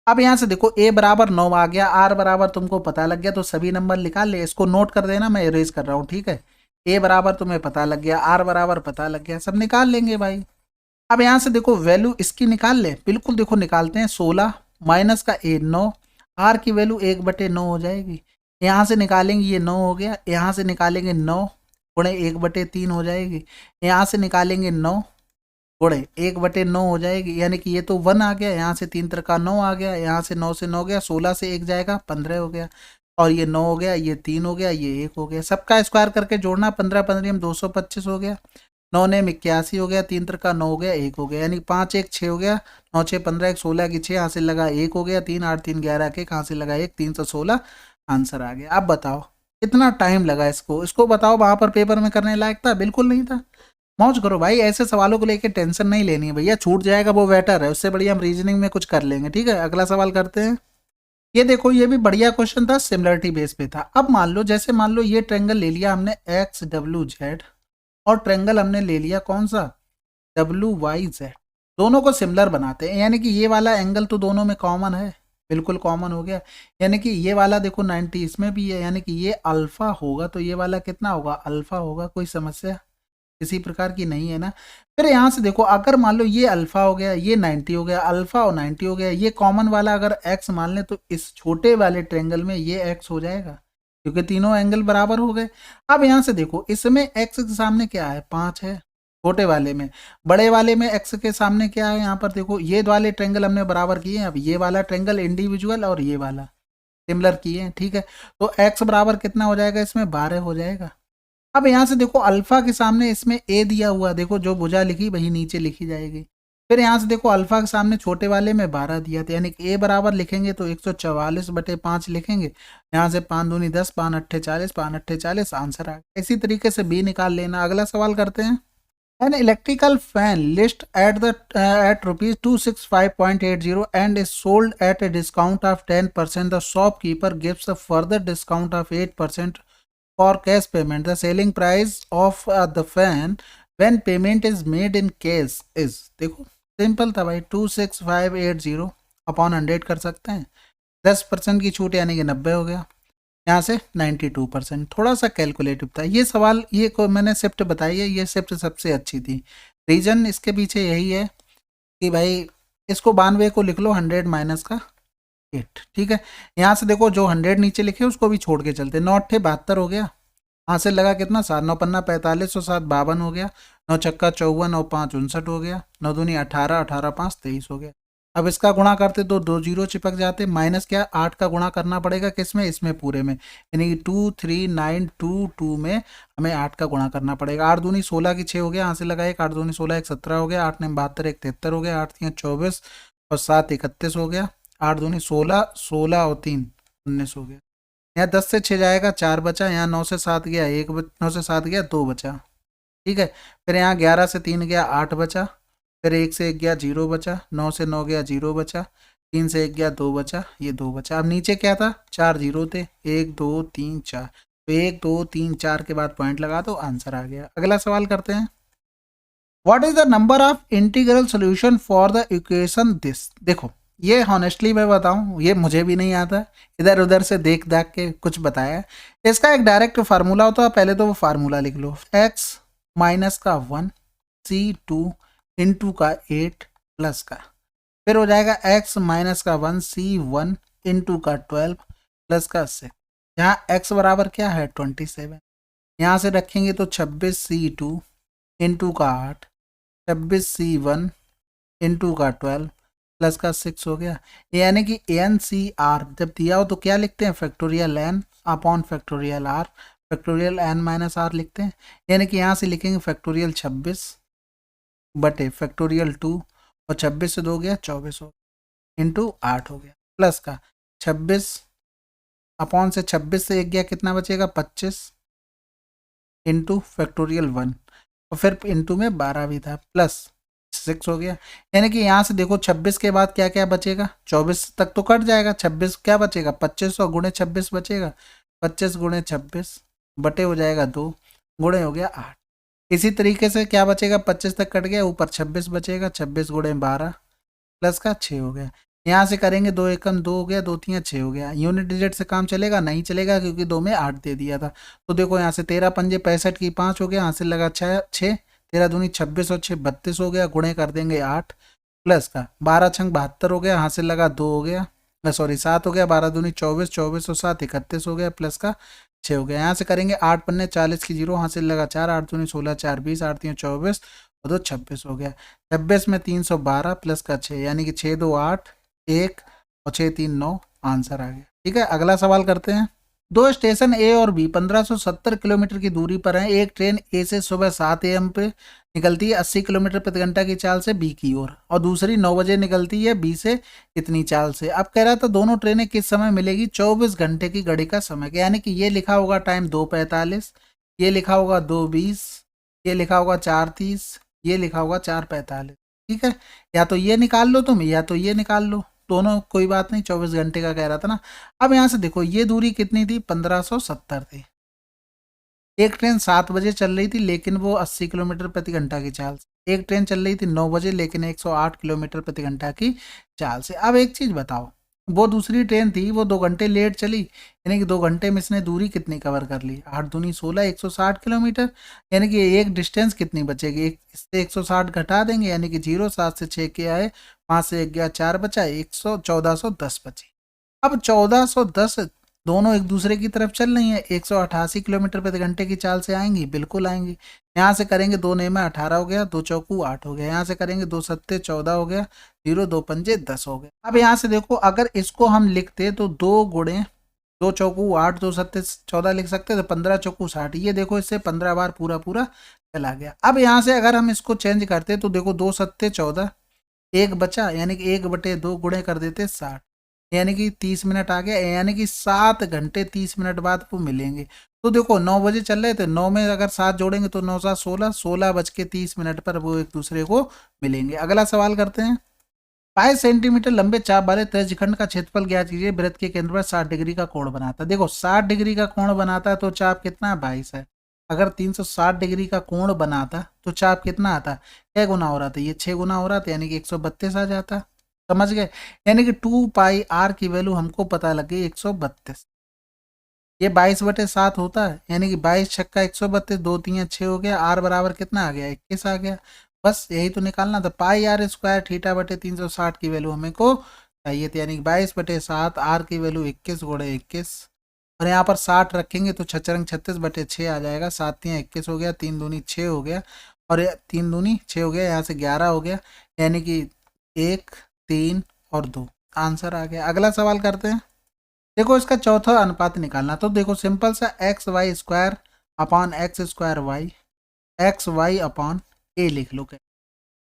अब यहाँ से देखो ए बराबर 9 आ गया, आर बराबर तुमको पता लग गया, तो सभी नंबर निकाल ले, इसको नोट कर देना, मैं इरेज कर रहा हूँ ठीक है। ए बराबर तुम्हें पता लग गया, आर बराबर पता लग गया, सब निकाल लेंगे भाई। अब यहाँ से देखो वैल्यू इसकी निकाल ले, बिल्कुल देखो निकालते हैं, 16 माइनस का ए 9, आर की वैल्यू 1/9 हो जाएगी, यहाँ से निकालेंगे ये 9 हो गया, यहाँ से निकालेंगे 9 गुणे 1/3 हो जाएगी, यहाँ से निकालेंगे 9 गुणे 1/9 हो जाएगी, यानी कि ये तो 1 आ गया, यहाँ से 3 का 9 आ गया, यहाँ से 9 से 9 गया, 16 से 1 जाएगा 15 हो गया, और ये 9 हो गया, ये 3 हो गया, ये 1 हो गया, सबका स्क्वायर करके जोड़ना, 15 15 225 हो गया, 9 ने 81 हो गया, 3 का 9 हो गया 1 हो गया, यानी 5 1 6 हो गया, 9 6 15 1 16 की 6, यहाँ से लगा 1 हो गया, 3 8 3 11 के कहाँ से लगा 1, 316 आंसर आ गया। अब बताओ कितना टाइम लगा इसको बताओ, वहां पर पेपर में करने लायक था, बिल्कुल नहीं था। मौज करो भाई, ऐसे सवालों को लेके टेंशन नहीं लेनी है भैया, छूट जाएगा वो बेटर है, उससे बढ़िया हम रीजनिंग में कुछ कर लेंगे। ठीक है, अगला सवाल करते हैं। ये देखो ये भी बढ़िया क्वेश्चन था, सिमिलरिटी बेस पे था। अब मान लो जैसे मान लो ये ट्रेंगल ले लिया हमने XWZ और ट्रेंगल हमने ले लिया कौन सा WYZ, दोनों को सिमिलर बनाते हैं, यानी कि ये वाला एंगल तो दोनों में कॉमन है, बिल्कुल कॉमन हो गया। यानी कि ये वाला देखो 90 इसमें भी है, यानी कि ये अल्फा होगा तो ये वाला कितना होगा, अल्फा होगा। कोई समस्या किसी प्रकार की नहीं है ना। फिर यहाँ से देखो, अगर मान लो ये अल्फा हो गया, ये 90 हो गया, अल्फा और 90 हो गया, ये कॉमन वाला अगर एक्स मान ले तो इस छोटे वाले ट्रेंगल में ये एक्स हो जाएगा, क्योंकि तीनों एंगल बराबर हो गए। अब यहाँ से देखो, इसमें एक्स के सामने क्या है, 5 है छोटे वाले में। बड़े वाले में एक्स के सामने क्या है, यहाँ पर देखो ये वाले ट्रेंगल हमने बराबर किए हैं। अब ये वाला ट्रेंगल इंडिविजुअल और ये वाला सिमिलर किए हैं, ठीक है। तो एक्स बराबर कितना हो जाएगा, इसमें 12 हो जाएगा। अब यहाँ से देखो, अल्फा के सामने इसमें ए दिया हुआ, देखो जो भुजा लिखी वही नीचे लिखी जाएगी। फिर यहाँ से देखो, अल्फा के सामने छोटे वाले में 12 दिया था, यानी कि ए बराबर लिखेंगे तो 144/5 लिखेंगे। यहाँ से 5 दूनी 10, 5 अट्ठे 40, 5 अट्ठे 40, आंसर आ गया। इसी तरीके से बी निकाल लेना। अगला सवाल करते हैं। An electrical fan list at rupees 265.80 and is sold at a discount of 10%. The shopkeeper gives a further discount of 8% for cash payment. The selling price of the fan when payment is made in cash is, देखो simple था भाई, 26580 upon 100 कर सकते हैं। 10% की छूट यानी कि 90 हो गया, यहाँ से 92%। थोड़ा सा कैलकुलेटिव था ये सवाल। ये को मैंने शिफ्ट बताई है, ये शिफ्ट सबसे अच्छी थी। रीजन इसके पीछे यही है कि भाई इसको 92 को लिख लो 100 माइनस का 8, ठीक है। यहाँ से देखो, जो 100 नीचे लिखे उसको भी छोड़ के चलते। 9 अट्ठे 72 हो गया, हासिल लगा कितना 7, 9 पन्ना 45 और 7 52 हो गया, 9 छक्का 54 और 5 59 हो गया, 9 दूनी 18, 18 5 23 हो गया। अब इसका गुणा करते तो 2 जीरो चिपक जाते, माइनस क्या 8 का गुणा करना पड़ेगा किसमें, इसमें पूरे में, यानी कि 23922 में हमें 8 का गुणा करना पड़ेगा। 8 दूनी 16 की 6 हो गया, हासिल लगा 1, 8 दूनी 16 1 17 हो गया, 8 ने 72 1 73 हो गया, 8 3 24 और 7 31 हो गया, 8 दूनी 16, 16 और 3 19 हो गया। यहाँ 10 से 6 जाएगा 4 बचा, यहाँ 9 से 7 गया 9 से 7 गया 2 बचा, ठीक है। फिर यहाँ 11 से 3 गया 8 बचा, फिर 1 से 1 गया 0 बचा, 9 से 9 गया 0 बचा, 3 से 1 गया 2 बचा, ये 2 बचा। अब नीचे क्या था, 4 जीरो थे, 1 2 3 4, तो 1 2 3 4 के बाद पॉइंट लगा दो, आंसर आ गया। अगला सवाल करते हैं। What is the number of integral solution for the equation this. देखो ये हॉनेस्टली मैं बताऊं, ये मुझे भी नहीं आता, इधर उधर से देख दाख के कुछ बताया। इसका एक डायरेक्ट फार्मूला होता है, पहले तो वो फार्मूला लिख लो, x माइनस का 1 c2 इंटू का 8 प्लस का, फिर हो जाएगा x माइनस का 1 c1 इंटू का 12 प्लस का 6। यहाँ x बराबर क्या है 27, यहाँ से रखेंगे तो 26 c2 इंटू का 8, 26 c1 इंटू का 12 प्लस का 6 हो गया। यानी कि एन सी आर जब दिया हो तो क्या लिखते हैं, factorial n upon factorial r, factorial n minus r लिखते हैं। यानी कि यहाँ से लिखेंगे फैक्टोरियल 26 बटे फैक्टोरियल 2, और 26 से 2 गया 24 हो गया, इंटू 8 हो गया, प्लस का 26 अपॉन से 26 से 1 गया कितना बचेगा 25 इंटू फैक्टोरियल 1, और फिर इंटू में 12 भी था, प्लस 6 हो गया। यानी कि यहाँ से देखो 26 के बाद क्या क्या बचेगा, 24 तक तो कट जाएगा, 26 क्या बचेगा 25 और गुणे 26 बचेगा, 25 गुणे 26 बटे हो जाएगा 2, गुणे हो गया 8। इसी तरीके से क्या बचेगा, 25 तक कट गया, ऊपर 26 बचेगा, 26 गुणे 12 प्लस का 6 हो गया। यहाँ से करेंगे 2 एकम 2 हो गया, 2 3 6 हो गया। यूनिट डिजिट से काम चलेगा, नहीं चलेगा क्योंकि 2 में 8 दे दिया था। तो देखो यहाँ से 13 पंजे 65 की 5 हो गया, यहाँ से लगा 6 13 दूनी 26 और 6 32 हो गया, गुणे कर देंगे 8 प्लस का 12 छंग 72 हो गया, हासिल लगा 2 हो गया, सॉरी 7 हो गया, 12 दूनी 24 24 और 7 31 हो गया, प्लस का 6 हो गया। यहाँ से करेंगे 8 पन्ने 40 की 0, हासिल लगा 4, 8 दूनी 16 4 20, 8 3 24 और 2 26 हो गया। 26 में 312 प्लस का 6, यानी कि 6 2 8 1 और 6 3 9, आंसर आ गया। ठीक है, अगला सवाल करते हैं। दो स्टेशन ए और बी 1570 किलोमीटर की दूरी पर हैं। एक ट्रेन ए से सुबह 7 AM पे निकलती है 80 किलोमीटर प्रति घंटा की चाल से बी की ओर, और दूसरी 9 बजे निकलती है बी से इतनी चाल से। अब कह रहा था दोनों ट्रेनें किस समय मिलेगी, 24 घंटे की घड़ी का समय, यानी कि ये लिखा होगा टाइम 2:45, ये लिखा होगा 2:20, ये लिखा होगा 4:30, ये लिखा होगा 4:45। ठीक है, या तो ये निकाल लो तुम या तो ये निकाल लो, दोनों कोई बात नहीं, 24 घंटे का कह रहा था ना। अब यहाँ से देखो ये दूरी कितनी थी, 1570 थी। एक ट्रेन 7 बजे चल रही थी लेकिन वो 80 किलोमीटर प्रति घंटा की चाल से, एक ट्रेन चल रही थी 9 बजे लेकिन 108 किलोमीटर प्रति घंटा की चाल से। अब एक चीज बताओ, वो दूसरी ट्रेन थी, वो 2 घंटे लेट चली, यानी कि 2 घंटे में इसने दूरी कितनी कवर कर ली, 8 दूनी 16, 160 किलोमीटर। यानी कि एक डिस्टेंस कितनी बचेगी, एक इससे 160 घटा देंगे, यानी कि 0, 7 से 6 के आए, 5 से 1 गया, 4 बचा, 1410 बची। अब 1410 दोनों एक दूसरे की तरफ चल रही है, 188 किलोमीटर प्रति घंटे की चाल से आएंगी, बिल्कुल आएंगी। यहाँ से करेंगे 2 नेमा 18 हो गया, 2 चौकू 8 हो गया, यहाँ से करेंगे 2 सत्ते 14 हो गया, 0 2 पंजे 10 हो गया। अब यहाँ से देखो, अगर इसको हम लिखते तो 2 गुणे 2 चौकू 8, 2 सत्ते 14 लिख सकते, तो 15 चौकू 60, ये देखो इससे 15 बार पूरा पूरा चला गया। अब यहाँ से अगर हम इसको चेंज करते तो देखो 2 सत्ते 14, एक बचा, यानी कि 1/2 गुणे कर देते 60, यानी कि 30 मिनट आ गया, यानी कि 7 घंटे 30 मिनट बाद वो मिलेंगे। तो देखो 9 बजे चल रहे थे, 9 में अगर 7 जोड़ेंगे तो 9 7 16, 16 बज के 30 मिनट पर वो एक दूसरे को मिलेंगे। अगला सवाल करते हैं। 5 सेंटीमीटर लंबे चाप वाले त्रिज्यखंड का क्षेत्रफल ज्ञात कीजिए, वृत्त के केंद्र पर 60 डिग्री का कोण बनाता है। देखो 60 डिग्री का कोण बनाता है तो चाप कितना है, 22 है। अगर 360 डिग्री का कोण बनाता तो चाप कितना आता, क्या गुना हो रहा था, ये 6 गुना हो रहा था, यानी कि 132 आ जाता। समझ गए, यानी कि 2 पाई r की वैल्यू हमको पता लग गई 132। ये 22/7 होता है, यानी कि 22 छक्का 132, 2 3 6 हो गया, r बराबर कितना आ गया, 21 आ गया। बस यही तो निकालना था, पाई r² θ/360 की वैल्यू हमें को चाहिए थी, यानी कि 22/7, r की वैल्यू 21 × 21, और यहाँ पर 60 रखेंगे तो 6×36/6 आ जाएगा, 7 × 3 = 21 हो गया, 3 दूनी 6 हो गया, और 3 दूनी 6 हो गया, यहाँ से 11 हो गया, यानी कि 1 3 और 2 आंसर आ गया। अगला सवाल करते हैं। देखो इसका चौथा अनुपात निकालना, तो देखो सिंपल सा XY² अपॉन X² XY/A लिख लो।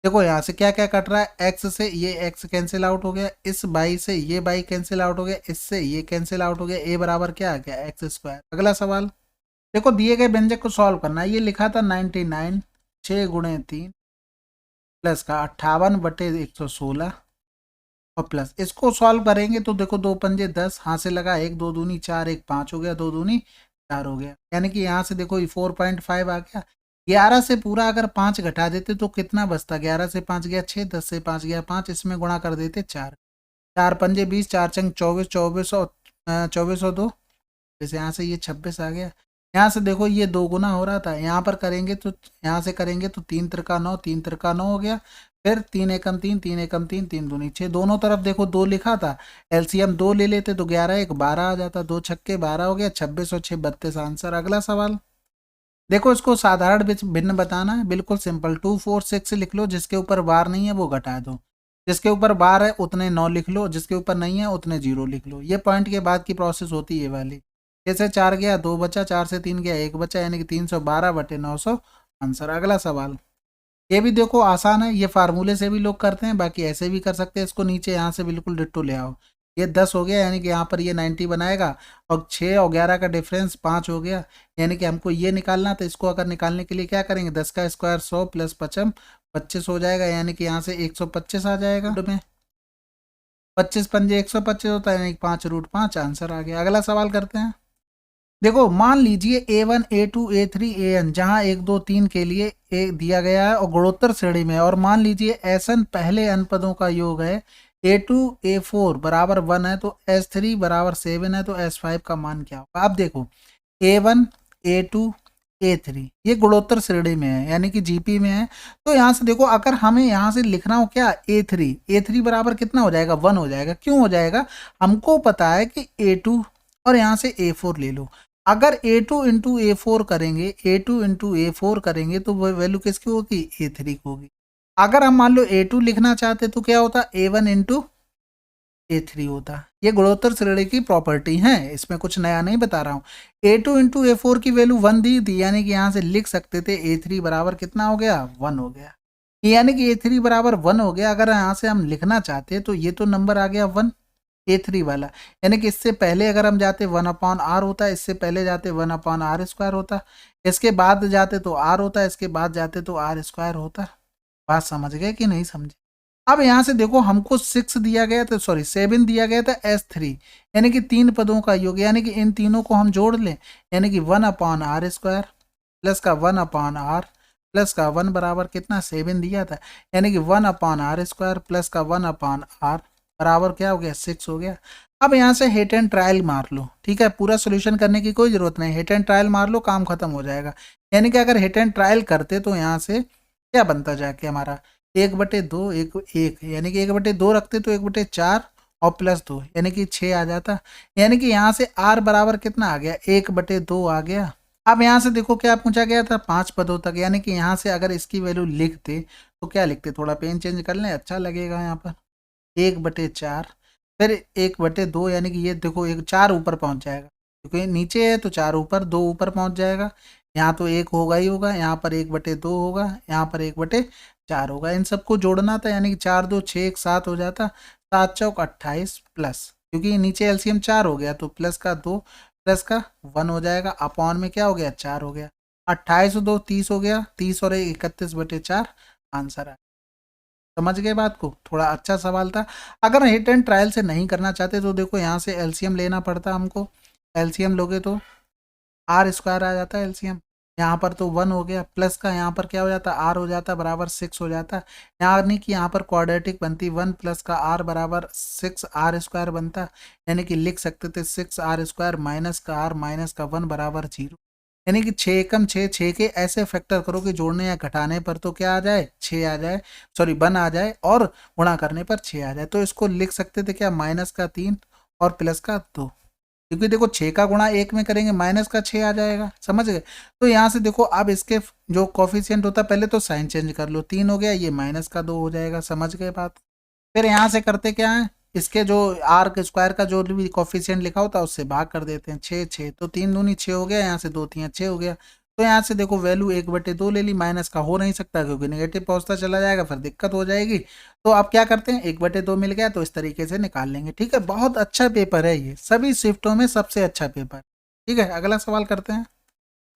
देखो यहाँ से क्या क्या कट रहा है, x से ये x कैंसिल आउट हो गया, इस बाई से ये बाई कैंसिल आउट हो गया, इससे ये कैंसिल आउट हो गया, a बराबर क्या आ गया, x²। अगला सवाल, देखो दिए गए व्यंजक को सॉल्व करना है। ये लिखा था 99 6 × 3 प्लस का 58/116 और प्लस, इसको सॉल्व करेंगे तो देखो 2 पंजे 10, हाथ से लगा 1 2 दूनी 4 1 5 हो गया, 2 दूनी 4 हो गया, यानी कि यहाँ से देखो ये 4.5 आ गया। 11 से पूरा अगर 5 घटा देते तो कितना बचता, 11 से 5 गया 6, 10 से 5 गया 5, इसमें गुणा कर देते 4, 4 पंजे 20, 4 चंग 24, 2402, जैसे यहाँ से ये 26 आ गया। यहाँ से देखो ये 2 गुना हो रहा था, यहाँ पर करेंगे तो यहाँ से करेंगे तो 3 × 3 = 9, 3 × 3 = 9 हो गया, फिर 3 × 1 = 3, 3 × 3 3 दूनी 6, दोनों तरफ देखो 2 लिखा था, एलसीएम 2 ले लेते तो 11 1 12 आ जाता, 2 छक्के 12 हो गया, 26 और 6 32 आंसर। अगला सवाल, देखो इसको साधारण भिन्न बताना है, बिल्कुल सिंपल, 2 4 6 लिख लो, जिसके ऊपर बार नहीं है वो घटा दो, जिसके ऊपर बार है उतने 9 लिख लो, जिसके ऊपर नहीं है उतने 0 लिख लो। ये पॉइंट के बाद की प्रोसेस होती है ये वाली। जैसे 4 गया 2 बचा, 4 से 3 गया 1 बचा, यानी कि 312/900 आंसर। अगला सवाल, ये भी देखो आसान है, ये फार्मूले से भी लोग करते हैं, बाकी ऐसे भी कर सकते हैं। इसको नीचे यहाँ से बिल्कुल डिट्टो ले आओ, ये 10 हो गया, यानी कि यहाँ पर ये 90 बनाएगा, और 6 और 11 का डिफरेंस 5 हो गया, यानी कि हमको ये निकालना, तो इसको अगर निकालने के लिए क्या करेंगे, 10 का स्क्वायर 100 प्लस 55 25 हो जाएगा, यानी कि यहाँ से 125 आ जाएगा में, 25 पंजे 125 होता है, यानी कि 5√5 आंसर आ गया। अगला सवाल करते हैं। देखो मान लीजिए A1 A2 A3 AN, जहां 1 2 3 के लिए ए दिया गया है और गुणोत्तर श्रेणी में है, और मान लीजिए SN पहले n पदों का योग है, A2 A4 बराबर 1 है, तो S3 बराबर 7 है, तो S5 का मान क्या होगा। अब देखो A1 A2 A3 ये गुणोत्तर श्रेणी में है, यानी कि जीपी में है, तो यहाँ से देखो अगर हमें यहाँ से लिखना हो क्या, A3 बराबर कितना हो जाएगा, 1 हो जाएगा। क्यों हो जाएगा, हमको पता है कि A2 और यहाँ से A4 ले लो, अगर A2 × A4 करेंगे, A2 × A4 करेंगे तो वो वैल्यू किसकी होगी, A3 की होगी। अगर हम मान लो A2 लिखना चाहते तो क्या होता, A1 × A3 होता। ये गुणोत्तर श्रेणी की प्रॉपर्टी है, इसमें कुछ नया नहीं बता रहा हूँ। A2 × A4 की वैल्यू 1 दी थी, यानी कि यहाँ से लिख सकते थे A3 बराबर कितना हो गया, 1 हो गया, यानी कि A3 बराबर 1 हो गया। अगर यहाँ से हम लिखना चाहते तो ये तो नंबर आ गया 1 A3 वाला, यानी कि इससे पहले अगर हम जाते 1/r होता, इससे पहले जाते 1/r² होता, इसके बाद जाते तो r होता, इसके बाद जाते तो r² होता। बात समझ गए कि नहीं समझे। अब यहाँ से देखो हमको 6 दिया गया था, सॉरी 7 दिया गया था S3, यानी कि 3 पदों का योग, यानी कि इन तीनों को हम जोड़ लें, यानी कि 1/r² प्लस का 1/r प्लस का 1 बराबर कितना 7 दिया था, यानी कि 1/r² प्लस का 1/r बराबर क्या हो गया 6 हो गया। अब यहाँ से हिट एंड ट्रायल मार लो, ठीक है, पूरा सोल्यूशन करने की कोई जरूरत नहीं, हिट एंड ट्रायल मार लो, काम खत्म हो जाएगा। यानी कि अगर हिट एंड ट्रायल करते तो यहाँ से क्या बनता जाके हमारा 1/2 एक यानी कि 1/2 रखते तो 1/4 और +2 यानी कि 6 आ जाता। यानी कि यहाँ से r बराबर कितना आ गया 1/2 आ गया। अब यहाँ से देखो क्या पूछा गया था 5 पदों तक, यानी कि यहाँ से अगर इसकी वैल्यू लिखते तो क्या लिखते, थोड़ा पेन चेंज कर लें अच्छा लगेगा। यहाँ पर 1/4 फिर 1/2 यानी कि ये देखो एक 4 ऊपर पहुंच जाएगा, क्योंकि नीचे है तो 4 ऊपर 2 ऊपर पहुंच जाएगा। यहाँ तो 1 होगा ही होगा, यहाँ पर 1/2 होगा, यहाँ पर 1/4 होगा। इन सबको जोड़ना था, यानी कि 4 2 6 1 7 हो जाता, 7 चौक 28 प्लस, क्योंकि नीचे एलसीएम 4 हो गया तो प्लस का 2 प्लस का 1 हो जाएगा, अपॉन में क्या हो गया 4 हो गया। 28 2 30 हो गया, 30 और 31/4 आंसर है। समझ गए बात को, थोड़ा अच्छा सवाल था। अगर हिट एंड ट्रायल से नहीं करना चाहते तो देखो यहाँ से एलसीएम लेना पड़ता हमको, एलसीएम लोगे तो r² आ जाता है एलसीएम, यहाँ पर तो 1 हो गया, प्लस का यहाँ पर क्या हो जाता r हो जाता बराबर 6 हो जाता। यानी कि यहाँ पर क्वाड्रेटिक बनती 1 प्लस का r बराबर 6r² बनता, यानी कि लिख सकते थे 6r² माइनस का r माइनस का 1 बराबर 0। यानी कि 6 एकम 6, 6 के ऐसे फैक्टर करो कि जोड़ने या घटाने पर तो क्या आ जाए 6 आ जाए, सॉरी 1 आ जाए, और गुणा करने पर 6 आ जाए। तो इसको लिख सकते थे क्या -3 और प्लस का 2, क्योंकि देखो 6 का गुणा 1 में करेंगे -6 आ जाएगा, समझ गए। तो यहाँ से देखो अब इसके जो कॉफिशिएंट होता है पहले तो साइन चेंज कर लो, 3 हो गया, ये -2 हो जाएगा, समझ गए बात। फिर यहाँ से करते क्या है, इसके जो r² का जो भी कॉफिशिएंट लिखा होता है उससे भाग कर देते हैं, 6 6 तो 3 दूनी 6 हो गया, यहाँ से 2 3 6 हो गया। तो यहाँ से देखो वैल्यू 1/2 ले ली, माइनस का हो नहीं सकता क्योंकि नेगेटिव पहुंचता चला जाएगा, फिर दिक्कत हो जाएगी। तो आप क्या करते हैं 1/2 मिल गया तो इस तरीके से निकाल लेंगे, ठीक है। बहुत अच्छा पेपर है ये, सभी शिफ्टों में सबसे अच्छा पेपर, ठीक है। अगला सवाल करते हैं।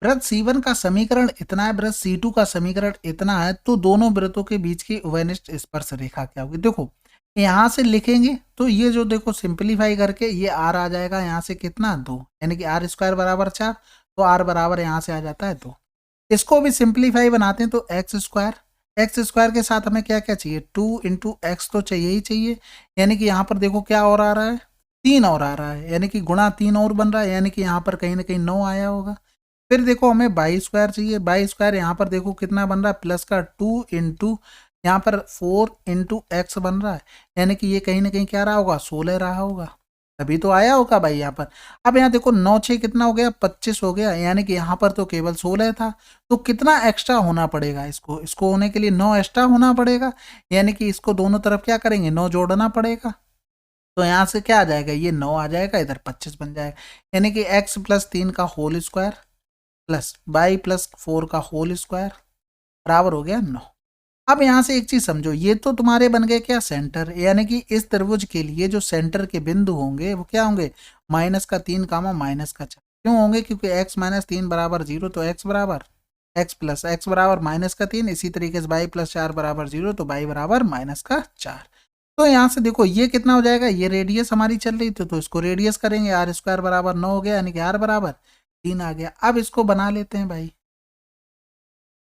वृत्त C1 का समीकरण इतना है, वृत्त C2 का समीकरण इतना है, तो दोनों वृत्तों के बीच की उभयनिष्ठ स्पर्श रेखा क्या होगी। देखो यहाँ से लिखेंगे तो ये जो देखो सिंपलीफाई करके ये r आ जाएगा, यहाँ से कितना 2, यानी कि r² बराबर 4, तो r बराबर यहाँ से आ जाता है 2। इसको भी सिंपलीफाई बनाते हैं तो x² के साथ हमें क्या क्या चाहिए 2 इंटू एक्स तो चाहिए ही चाहिए, यानी कि यहाँ पर देखो क्या और आ रहा है 3 और आ रहा है, यानी कि गुणा 3 और बन रहा है, यानी कि यहाँ पर कहीं ना कहीं 9 आया होगा। फिर देखो हमें y² चाहिए, y² यहाँ पर देखो कितना बन रहा है प्लस का 2 इंटू यहाँ पर 4 इंटू एक्स बन रहा है, यानी कि ये कहीं ना कहीं क्या रहा होगा 16 रहा होगा, तभी तो आया होगा भाई यहाँ पर। अब यहाँ देखो 9 6 कितना हो गया 25 हो गया, यानी कि यहाँ पर तो केवल 16 था, तो कितना एक्स्ट्रा होना पड़ेगा, इसको होने के लिए 9 एक्स्ट्रा होना पड़ेगा, यानी कि इसको दोनों तरफ क्या करेंगे 9 जोड़ना पड़ेगा। तो यहाँ से क्या आ जाएगा ये 9 आ जाएगा, इधर 25 बन जाएगा, यानी कि x + 3 का होल स्क्वायर प्लस y + 4 का होल स्क्वायर बराबर हो गया 9। अब यहाँ से एक चीज समझो, ये तो तुम्हारे बन गए क्या सेंटर, यानी कि इस त्रिभुज के लिए जो सेंटर के बिंदु होंगे वो क्या होंगे -3 कामा -4। क्यों होंगे, क्योंकि x - 3 बराबर 0, तो x बराबर x प्लस x बराबर -3, इसी तरीके से y + 4 बराबर 0, तो y बराबर -4। तो यहाँ से देखो ये कितना हो जाएगा, ये रेडियस हमारी चल रही थी तो इसको रेडियस करेंगे, r² बराबर 9 हो गया, यानी कि r बराबर 3 आ गया। अब इसको बना लेते हैं भाई,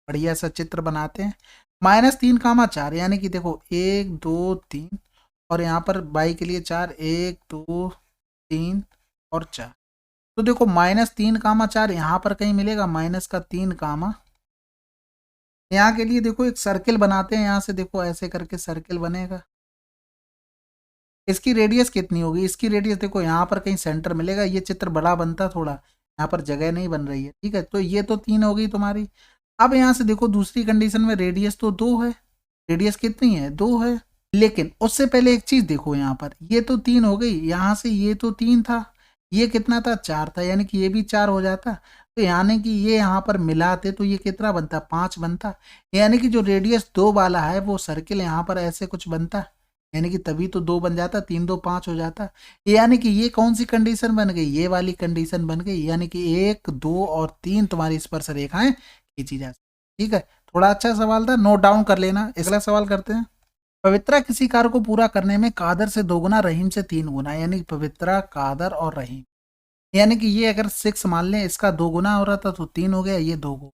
बढ़िया सा चित्र बनाते हैं। -3 कामा 4, यानी कि देखो 1 2 3 और यहाँ पर y के लिए 4, 1 2 3 और 4। तो देखो -3 कामा 4 यहाँ पर कहीं मिलेगा, -3 कामा, यहाँ के लिए देखो एक सर्किल बनाते हैं, यहाँ से देखो ऐसे करके सर्किल बनेगा। इसकी रेडियस कितनी होगी, इसकी रेडियस देखो यहाँ पर कहीं सेंटर मिलेगा, ये चित्र बड़ा बनता थोड़ा, यहाँ पर जगह नहीं बन रही है, ठीक है। तो ये तो 3 हो गई तुम्हारी। अब यहाँ से देखो दूसरी कंडीशन में रेडियस तो 2 है, रेडियस कितनी है 2 है, लेकिन उससे पहले एक चीज देखो, यहाँ पर ये तो 3 हो गई, यहाँ से ये तो 3 था, ये कितना था 4 था, यानी कि ये भी 4 हो जाता, तो यानी कि ये यहाँ पर मिलाते तो ये कितना बनता 5 बनता, यानी कि जो रेडियस 2 वाला है वो सर्किल यहाँ पर ऐसे कुछ बनता, यानी कि तभी तो 2 बन जाता, 3 2 5 हो जाता। यानी कि ये कौन सी कंडीशन बन गई, ये वाली कंडीशन बन गई, यानी कि 1 2 और 3 तुम्हारी स्पर्श रेखाएं खींची जा सकती, ठीक है। थोड़ा अच्छा सवाल था, नोट डाउन कर लेना। अगला सवाल करते हैं। पवित्रा किसी कार्य को पूरा करने में कादर से 2 गुना, रहीम से 3 गुना, यानी पवित्रा, कादर और रहीम, यानी कि ये अगर 6 मान लें, इसका 2 गुना हो रहा था तो 3 हो गया, ये 2 गुना,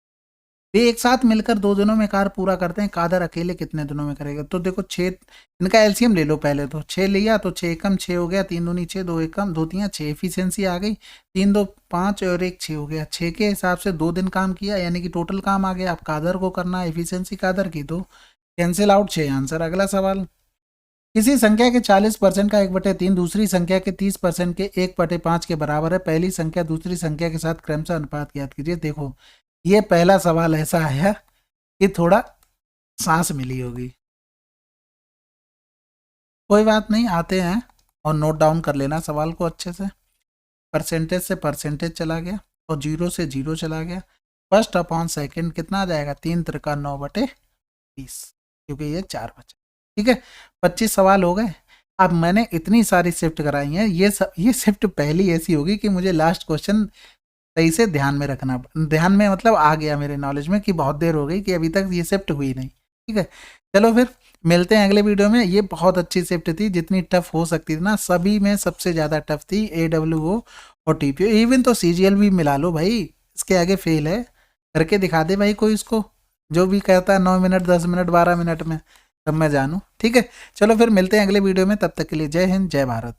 वे एक साथ मिलकर 2 दिनों में कार्य पूरा करते हैं, कादर अकेले कितने दिनों में करेगा? तो देखो 6, इनका एलसीएम ले लो पहले तो। 6 लिया तो 6 एकम 6 हो गया, 3 दूनी 6, 2 एकम 2 तियां 6, एफिशिएंसी आ गई। 3 2 5 और 1 6 हो गया। 6 के हिसाब से 2 दिन काम किया, यानी कि टोटल काम आ गया। अब कादर को करना, एफिशिएंसी कादर की, तो कैंसिल आउट 6 आंसर। अगला सवाल, किसी संख्या के 40% का 1/3 दूसरी संख्या के 30% के 1/5 के बराबर है। पहली संख्या दूसरी संख्या के साथ क्रमशः अनुपात ज्ञात कीजिए। देखो ये पहला सवाल ऐसा आया कि थोड़ा सांस मिली होगी। कोई बात नहीं, आते हैं और नोट डाउन कर लेना सवाल को अच्छे से। परसेंटेज से परसेंटेज चला गया और जीरो से जीरो चला गया। फर्स्ट अपॉन सेकंड कितना आ जाएगा? 3 त्रिका 9/20, क्योंकि ये 4 बचे। ठीक है, 25 सवाल हो गए। अब मैंने इतनी सारी शिफ्ट कराई हैं, ये शिफ्ट पहली ऐसी होगी कि मुझे लास्ट क्वेश्चन सही से ध्यान में रखना, ध्यान में मतलब आ गया मेरे नॉलेज में कि बहुत देर हो गई कि अभी तक ये शिफ्ट हुई नहीं। ठीक है, चलो फिर मिलते हैं अगले वीडियो में। ये बहुत अच्छी शिफ्ट थी, जितनी टफ हो सकती थी ना, सभी में सबसे ज़्यादा टफ थी AWO और TPO। इवन तो CGL भी मिला लो भाई, इसके आगे फेल है। करके दिखा दे भाई कोई इसको, जो भी कहता है 9 मिनट 10 मिनट 12 मिनट में, तब मैं जानूँ। ठीक है, चलो फिर मिलते हैं अगले वीडियो में, तब तक के लिए जय हिंद जय भारत।